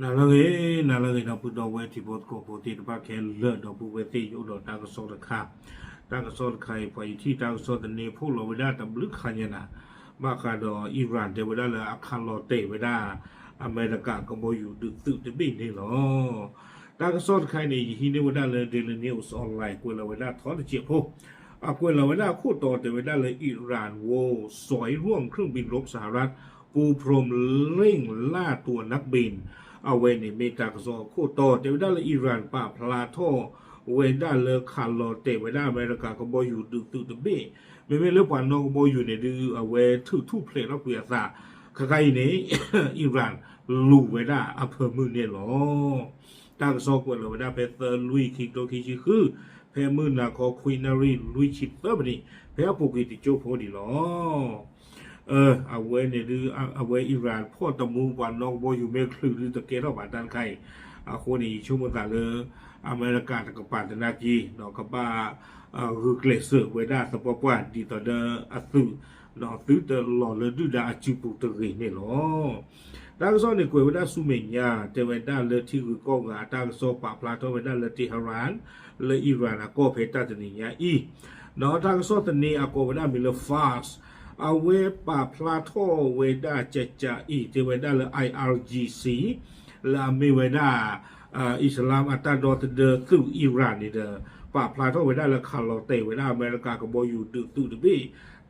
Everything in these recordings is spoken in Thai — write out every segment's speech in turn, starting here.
นาลเงนาพุดเวทิบดโกโปติตปาแคนเลิศดอกบุเวติยุดดอกตากสอดคาตากสอดไข่ไปที่ตากสอดเนพวกเราเวลาตำลึกขันยนะมาคาดออิหร่านเดเวลาเลยอัคคันโลเตเวลาอเมริกาก็บอยู่ดึกตึกจะบินนี่หรอตากสอดไข่ในที่นี่เวลาเลยเดลินิวส์ออนไลน์กวยเราเวลาทอดเจียบพวกกวยเราเวลาคู่ต่อแต่เวลาเลยอิหร่านโวสอยร่วงเครื่องบินรบสหรัฐปูพรมเร่งล่าตัวนักบินเอาเวนิเมตากซอโคโตเตวดาลอิหร่านป่าพลาโทเวดาเลคาร์โลเตเวดาอเมริกาก็บอยู่ดึกตึกตะเบ้ไม่เลือกว่าน้องบอยู่ในดื้อเอาเวทุเพลแล้วเปียซาขกายนี้อิหร่านลูเวดาอำเภอมือเนี่ยหรอตากซอกวนเวดาเพเตอร์ลุยคิกโตคิชิคือเพมือนาคอควีนารีลุยชิตเตอร์บันี่เพอปุกิติโจโพดีหรอเอาไว้ในดื้อเอาไว้อิหร่านพ่อตะมูกว่าน้องบอยู่เมคลือหรือตะเกียรบาดานไข่คนนี้ชั่วโมงตาเลยอเมริกาตะกปาตนากีนอกกบ้าฮือเกลเซอร์เวดาสปอปวาดีต่อเดออัตุนอตื้อเตอหล่อเลยดูดาจิปุตะกีเนี่ยหรอตากซอในกวยเวดาสุเมญญาเจเวดาเลที่คือกองตากซอปาพลาโตเวดาเลที่ฮารานเลอิหร่านก็เพตาตนิยาอีนอตากซอตนีอโกเวดามิเลฟาสเอาเวปาพลาโทเวดาเจจาอีเจเวดาเล IRGC และอเมเวดาอิสลามอัตตาดอตเดอคืออิหร่านนี่เดอปาพลาโทเวดาและคาร์โลเตเวดาอเมริกากับบอยู่ตึกตุดบี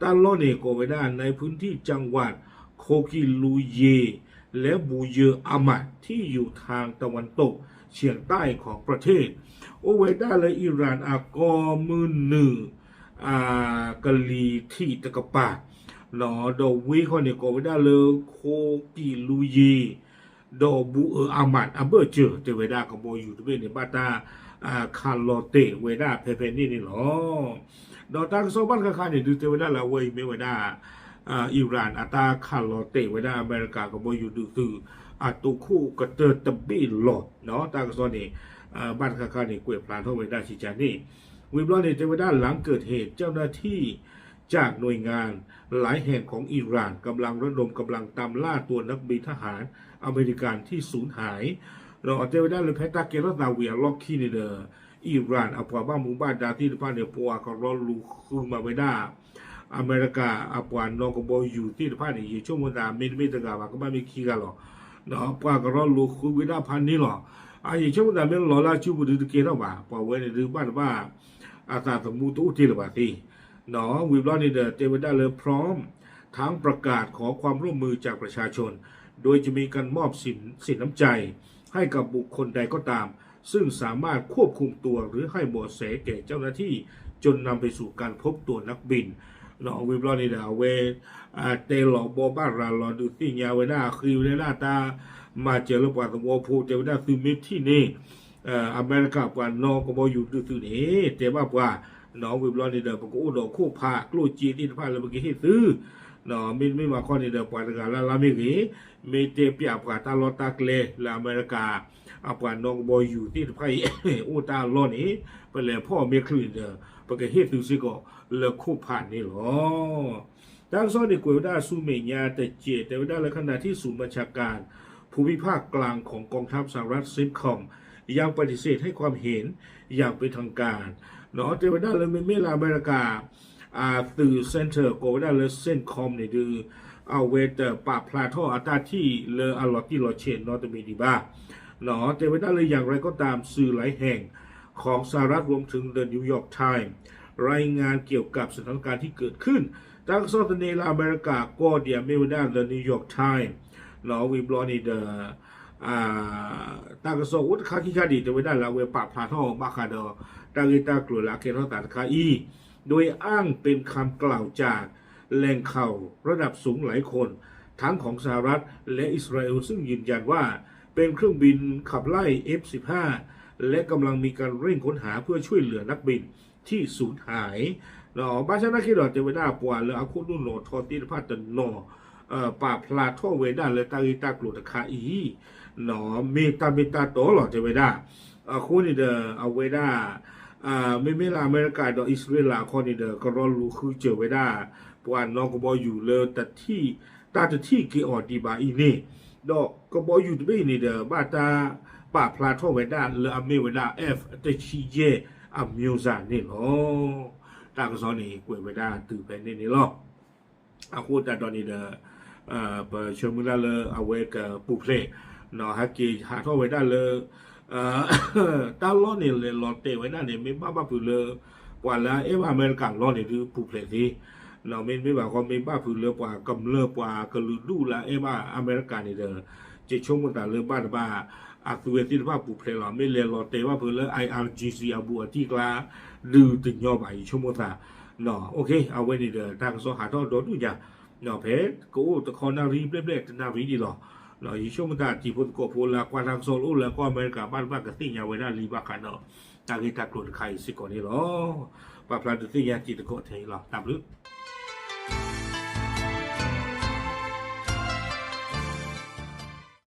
ตาลอเนโกเวดาในพื้นที่จังหวัดโคกิลูเยและบูเยออามัดที่อยู่ทางตะวันตกเฉียงใต้ของประเทศโอเวดาและอิหร่านอากอมือหนึ่งกะลีที่ตะกปาหนอดอวิเขาเนี่ยก็ไม่ได้เลยโคกิลูยีดอบูอามัดอัเบอร์เจอเตเวดากับโบอยู่ที่เป็นในบ้านตาคาร์โลเตเวดาเพนี่นี่หรอดอตังโซบันคาคาเนี่ยดูเตเวดาละเวยไม่เวดาอิหร่านอัตาคาร์โลเตเวดาอเมริกากับโบอยู่ดูคือตุคู่กระเตอร์ตบีหลอดเนาะตังโซนี่บ้านคาคาเนี่ยกวยพลานเท่าเวดาชิจานี่วิบลอนเนี่ยเตเวดาหลังเกิดเหตุเจ้าหน้าที่จากหน่วยงานหลายแห่งของอิหร่านกำลังระดมกำลังตามล่าตัวนักบินทหารอเมริกันที่สูญหายเราเอาใจไว้ได้เลยแพตาเกลตาเวียล็อกคีนเดอร์อิหร่านเอาปวาบ้ามูบ้านดาที่บ้านเนี่ยปัวก็รอลูคูมาไว้ได้อเมริกาเอาปวนนอกบอยู่ที่บ้านเนี่ยช่วงวันดาไม่ตะกาว่าก็ไม่มีขี้กันหรอกเนาะปัวก็รอลูคูไว้ได้พันนี้หรอช่วงวันดาไม่รอละชิบุตรเกล้าบ่าปัวไว้ในดื้อบ้านว่าอาตาสมุตุที่ระบาดที่เนาะวิบลอนนี่เดอเตเวด้าเลยพร้อมทั้งประกาศขอความร่วมมือจากประชาชนโดยจะมีการมอบสินน้ำใจให้กับบุคคลใดก็ตามซึ่งสามารถควบคุมตัวหรือให้เบาะแสแก่เจ้าหน้าที่จนนำไปสู่การพบตัวนักบินเนาะวิบลอนนี่เดอเวเตลอบอบาราลอดูที่ยาเวด้าคือเวด้าตามาเจอระหว่างตัวผู้เตเวด้าคือมิที่นี่อเมริกาปานนอกก็บอยู่ดูที่นี่แต่ว่าน้องวิบลอนนี่เดิมปกูดอกคู่ผ้ากลูจีที่ผ้าเลยเมื่อกี้ที่ซื้อน้องไม่มาข้อนี่เดิมปานกันแล้วไม่กี่ไม่เตะปียบกับตาลอตากเลและอเมริกาอาปานน้องบอยอยู่ที่ผ้าอุตาลอนี่ไปเลยพ่อเมคลีเดิมปกติที่ซื้อก็เลิกคู่ผ้านี่หรอทั้งสองในกวยด้าซูเมียแต่เจแต่ว่าด้ในขณะที่ศูนย์บัญชาการภูมิภาคกลางของกองทัพสหรัฐซิมคอมยังปฏิเสธให้ความเห็นอย่างเป็นทางการเนาะแต่ว่าด้านเลยไม่ลาอเมริกาสื่อเซ็นเตอร์โกด้านเลยเส้นคอมเนี่ยดูเอาเวทปาพลาทออัตราที่เลออลอที่ลอเชนนอตมีดีบ้าเนาะแต่ว่าด้านเลยอย่างไรก็ตามสื่อหลายแห่งของสหรัฐรวมถึงเดอะนิวยอร์กไทม์รายงานเกี่ยวกับสถานการณ์ที่เกิดขึ้นทั้งซอตเนลอเมริกาก็เดียเมลด้านเดอะนิวยอร์กไทม์เนาะวิบลอนี่เดอตากระสอุดคาคิคาดีแต่ไว้ได้ละเวปาพลาทอมาคาดอตากิตากลัวละเคทอตัดคาอีโดยอ้างเป็นคำกล่าวจากแหล่งข่าวระดับสูงหลายคนทั้งของสหรัฐและอิสราเอลซึ่งยืนยันว่าเป็นเครื่องบินขับไล่ F-15 และกำลังมีการเร่งค้นหาเพื่อช่วยเหลือนักบินที่สูญหายเนาะบาชานาคิดอเจเวดาปวาเลอาคุนุโนทอติพัตโนปาพลาทอเวดาและตากิตากลัวคาอีเนาะเมตาโตหรอเจเวดาคู่นี้เดอเอาเวดาไม่ลาอเมริกาดออิสราเอลข้อนี้เดอก็รอรู้คือเจอเวดาปวานน้องก็บออยู่เลยแต่ที่ตาจะที่เกี่ยวดีบาอีนี่ တော့ကဘောယူတပိနေတဲ့ဘာတာပါဖလာထောဝဲတာလအမေဝဲတာ F တချီရဲ့အမျိုးစားနေလောတာကစောနေကွယ်ဝဲတာသူပဲနေလောအခုတတော်နေတဲ့ပချမလာလအဝဲကပူဖလေနော်ဟာကီဟာထောဝဲတာလတာလောနေလေလောတေဝဲတာနေမေဘာဘာပူလပွာလာအမေရိကန်လောနေသူပူဖလေဒီနော်မေဘာကောမေဘာပူလပွာကမ်လပွာကလူလူလာအဘာအမေရိကန်နေတဲ့ချေချုံမတာလဘာတဘာအခုဝဲတိတဘာပူဖလေလောမေလေလောတေဝပူလ IRGC အဘူအတိကလာလူတညောပါချုံမတာနော်โอเคအဝဲနေတဲ့တာကစောဟာတော့တော်တူကြနော်ဖဲကိုတခေါနာရီပလက်ပလက်တနာဗီဒီလောနော်ယေရှုမတာဒီဖို့ကိုပိုလာကွာတန်ဆိုလိုလာကွာအမေရိကဘာဘာကတိညာဝဲတာလီဘာကနော်တာဂီတာကလို့ခိုင်စစ်ကိုနေလောပပလာတတိယကြည့်တကောထဲလောတပ်လို့